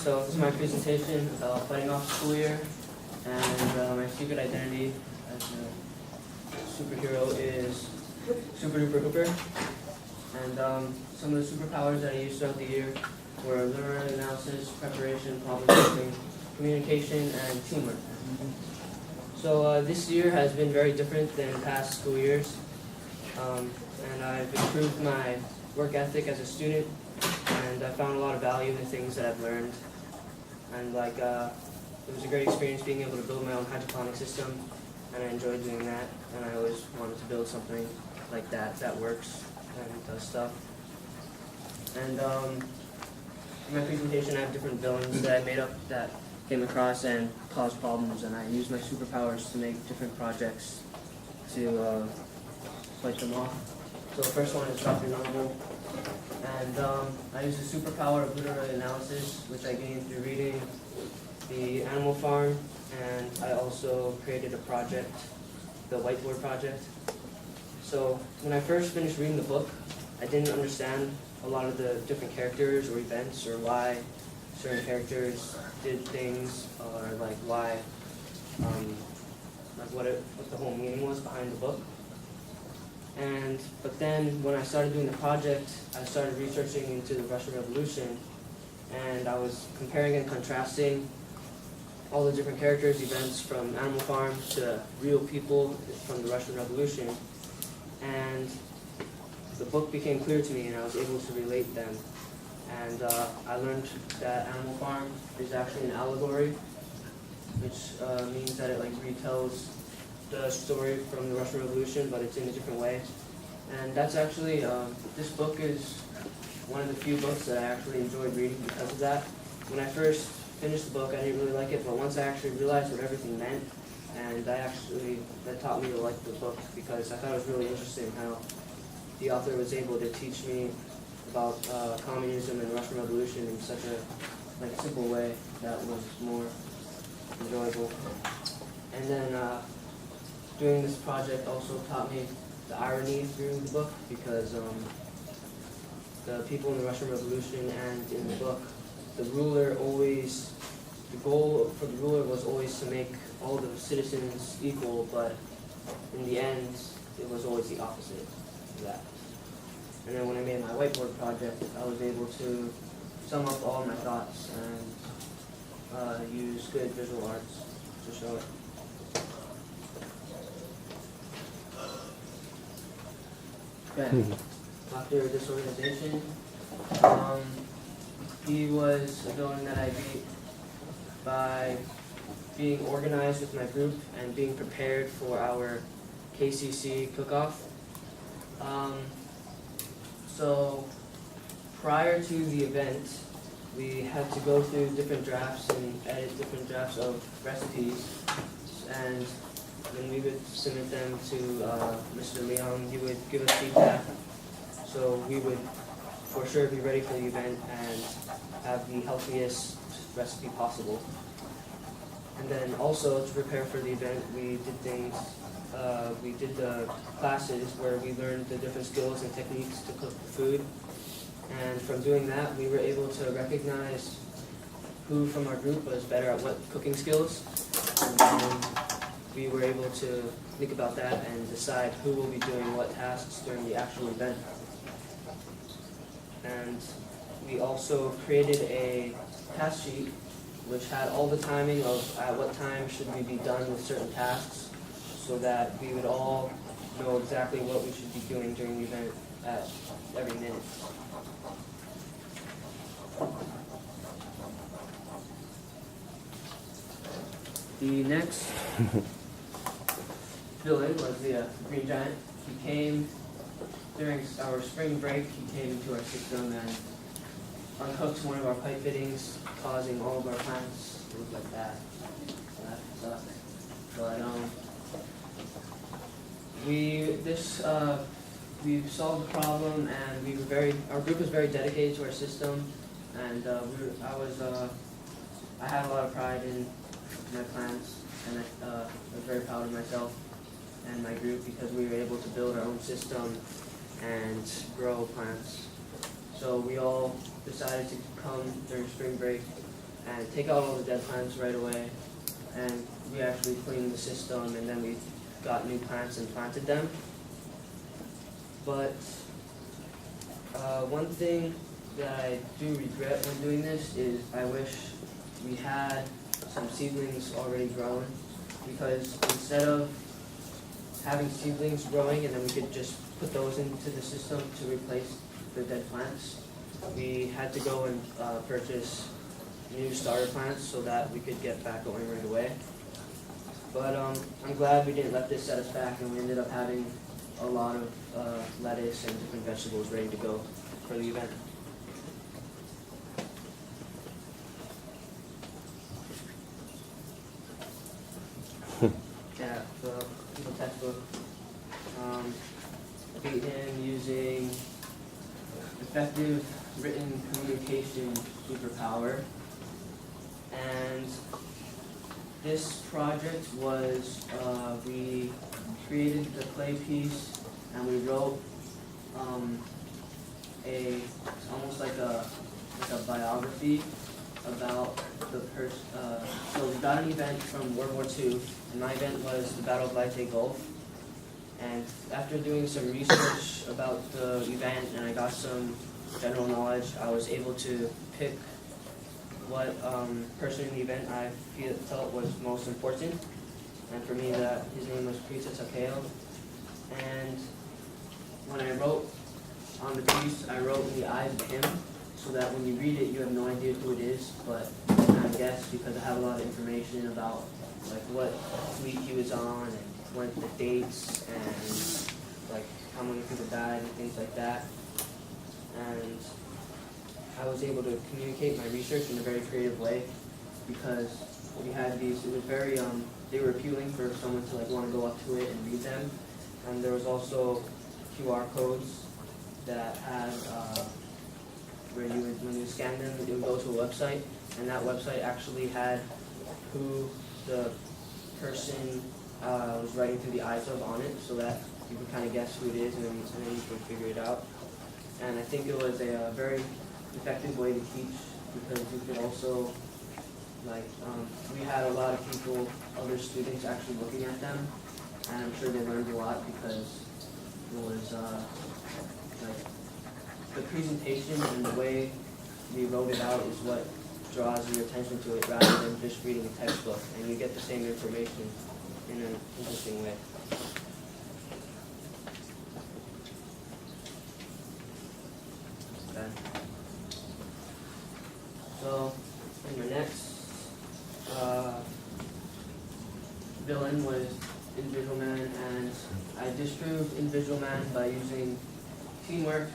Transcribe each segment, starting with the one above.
So this is my presentation about fighting off the school year, and my secret identity as a superhero is Super Duper Hooper. And some of the superpowers that I used throughout the year were literary analysis, preparation, problem solving, communication, and teamwork. So this year has been very different than past school years, and I've improved my work ethic as a student, and I found a lot of value in the things that I've learned. And it was a great experience being able to build my own hydroponic system, and I enjoyed doing that, and I always wanted to build something like that works and does stuff. And in my presentation I have different villains that I made up that came across and caused problems, and I used my superpowers to make different projects to fight them off. So the first one is Dr. Noble, and I used the superpower of literary analysis, which I gained through reading The Animal Farm, and I also created a project, the Whiteboard Project. So when I first finished reading the book, I didn't understand a lot of the different characters or events or why certain characters did things, or why, what the whole meaning was behind the book. But then when I started doing the project, I started researching into the Russian Revolution, and I was comparing and contrasting all the different characters, events from Animal Farm to real people from the Russian Revolution, and the book became clear to me, and I was able to relate them. And I learned that Animal Farm is actually an allegory, which means that it retells the story from the Russian Revolution, but it's in a different way. And that's actually, this book is one of the few books that I actually enjoyed reading because of that. When I first finished the book, I didn't really like it, but once I actually realized what everything meant, and that taught me to like the book, because I thought it was really interesting how the author was able to teach me about communism and Russian Revolution in such a simple way that was more enjoyable. And then doing this project also taught me the irony through the book, because the people in the Russian Revolution and in the book, the goal for the ruler was always to make all the citizens equal, but in the end, it was always the opposite of that. And then when I made my whiteboard project, I was able to sum up all my thoughts and use good visual arts to show it. Okay, Dr. Disorganization. He was a villain that I beat by being organized with my group and being prepared for our KCC cook-off. So prior to the event, we had to go through different drafts and edit different drafts of recipes, and then we would submit them to Mr. Leon. He would give us feedback, so we would for sure be ready for the event and have the healthiest recipe possible. And then also to prepare for the event, we did things. We did the classes where we learned the different skills and techniques to cook the food. And from doing that, we were able to recognize who from our group was better at what cooking skills. And then we were able to think about that and decide who will be doing what tasks during the actual event. And we also created a task sheet which had all the timing of at what time should we be done with certain tasks, so that we would all know exactly what we should be doing during the event at every minute. The next villain was the Green Giant. He came during our spring break. He came into our system and unhooked one of our pipe fittings, causing all of our plants to look like that. So that sucked. But we solved the problem, and our group was very dedicated to our system, and I had a lot of pride in my plants, and I was very proud of myself and my group because we were able to build our own system and grow plants. So we all decided to come during spring break and take out all the dead plants right away. And we actually cleaned the system, and then we got new plants and planted them. But one thing that I do regret when doing this is I wish we had some seedlings already grown, because instead of having seedlings growing and then we could just put those into the system to replace the dead plants, we had to go and purchase new starter plants so that we could get back going right away. But I'm glad we didn't let this set us back, and we ended up having a lot of lettuce and different vegetables ready to go for the event. Yeah, the textbook. Began using effective written communication superpower, and this project was we created the clay piece and we wrote almost like a biography about the person. So we got an event from World War II, and my event was the Battle of Leyte Gulf. And after doing some research about the event and I got some general knowledge, I was able to pick what person in the event I felt was most important. And for me, his name was Prita Takeo. And when I wrote on the piece, I wrote in the eyes of him, so that when you read it, you have no idea who it is, but I guess because I have a lot of information about like what fleet he was on and when the dates and like how many people died and things like that. And I was able to communicate my research in a very creative way, because we had these, it was very, they were appealing for someone to like want to go up to it and read them. And there was also QR codes that had, where you would, when you scan them, it would go to a website, and that website actually had who the person was writing through the eyes of on it, so that you could kind of guess who it is, and then you could figure it out. And I think it was a very effective way to teach, because you could also, like, we had a lot of people, other students actually looking at them, and I'm sure they learned a lot, because it was, like, the presentation and the way we wrote it out is what draws your attention to it, rather than just reading a textbook, and you get the same information in an interesting way. Okay. So, in the next villain was Invisual Man, and I disproved Invisual Man by using teamwork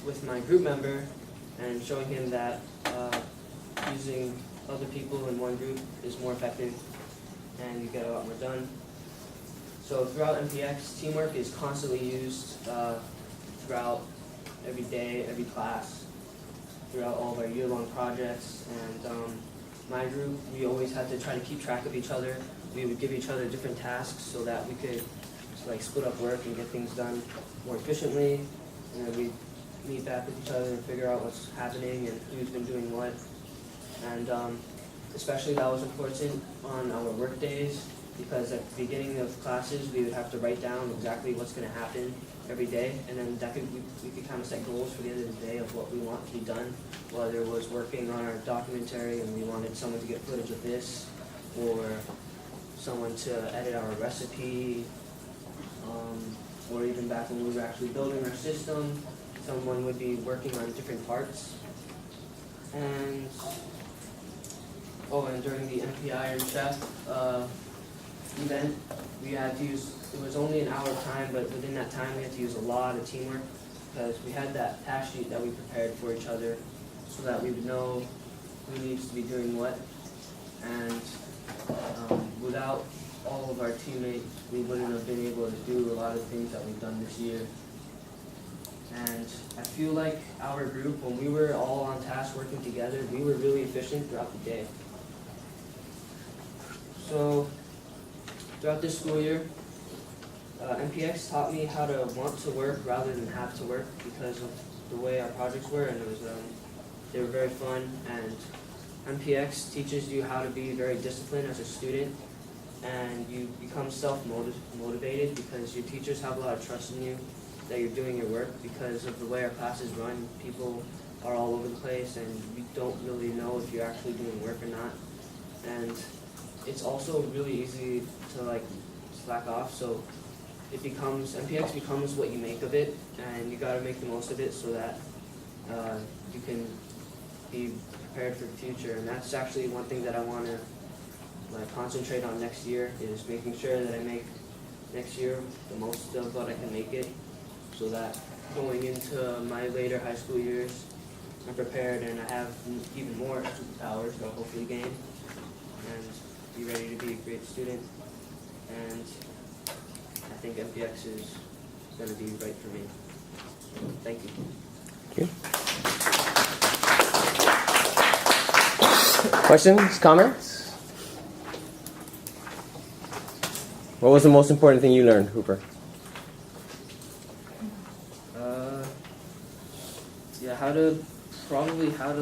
with my group member and showing him that using other people in one group is more effective and you get a lot more done. So throughout MPX, teamwork is constantly used throughout every day, every class, throughout all of our year-long projects. And my group, we always had to try to keep track of each other. We would give each other different tasks so that we could like split up work and get things done more efficiently. And then we'd meet back with each other and figure out what's happening and who's been doing what. And especially that was important on our work days, because at the beginning of classes we would have to write down exactly what's going to happen every day, and then that we could kind of set goals for the end of the day of what we want to be done, whether it was working on our documentary and we wanted someone to get footage of this, or someone to edit our recipe, or even back when we were actually building our system, someone would be working on different parts. And and during the MP Iron Chef event, we had to use, it was only an hour time, but within that time we had to use a lot of teamwork, because we had that task sheet that we prepared for each other so that we would know who needs to be doing what. And without all of our teammates, we wouldn't have been able to do a lot of things that we've done this year. And I feel like our group, when we were all on task working together, we were really efficient throughout the day. So throughout this school year, MPX taught me how to want to work rather than have to work, because of the way our projects were, and it was they were very fun, and MPX teaches you how to be very disciplined as a student, and you become self-motivated because your teachers have a lot of trust in you that you're doing your work. Because of the way our classes run, people are all over the place, and you don't really know if you're actually doing work or not. And it's also really easy to like slack off, so MPX becomes what you make of it, and you gotta make the most of it so that you can be prepared for the future. And that's actually one thing that I want to concentrate on next year, is making sure that I make next year the most of what I can make it, so that going into my later high school years, I'm prepared and I have even more superpowers that I'll hopefully gain, and be ready to be a great student. And I think MPX is going to be right for me. Thank you. Thank you. Questions, comments? What was the most important thing you learned, Hooper? Yeah, how to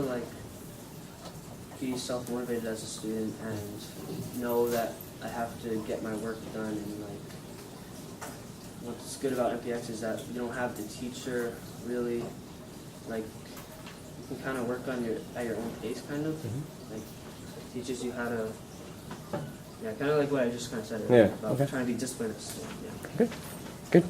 like be self-motivated as a student and know that I have to get my work done. And like, what's good about MPX is that you don't have the teacher really, like, you can kind of work on at your own pace, kind of. Like, it teaches you how to, yeah, kind of like what I just kind of said earlier, about trying to be disciplined as a student. Yeah. Good.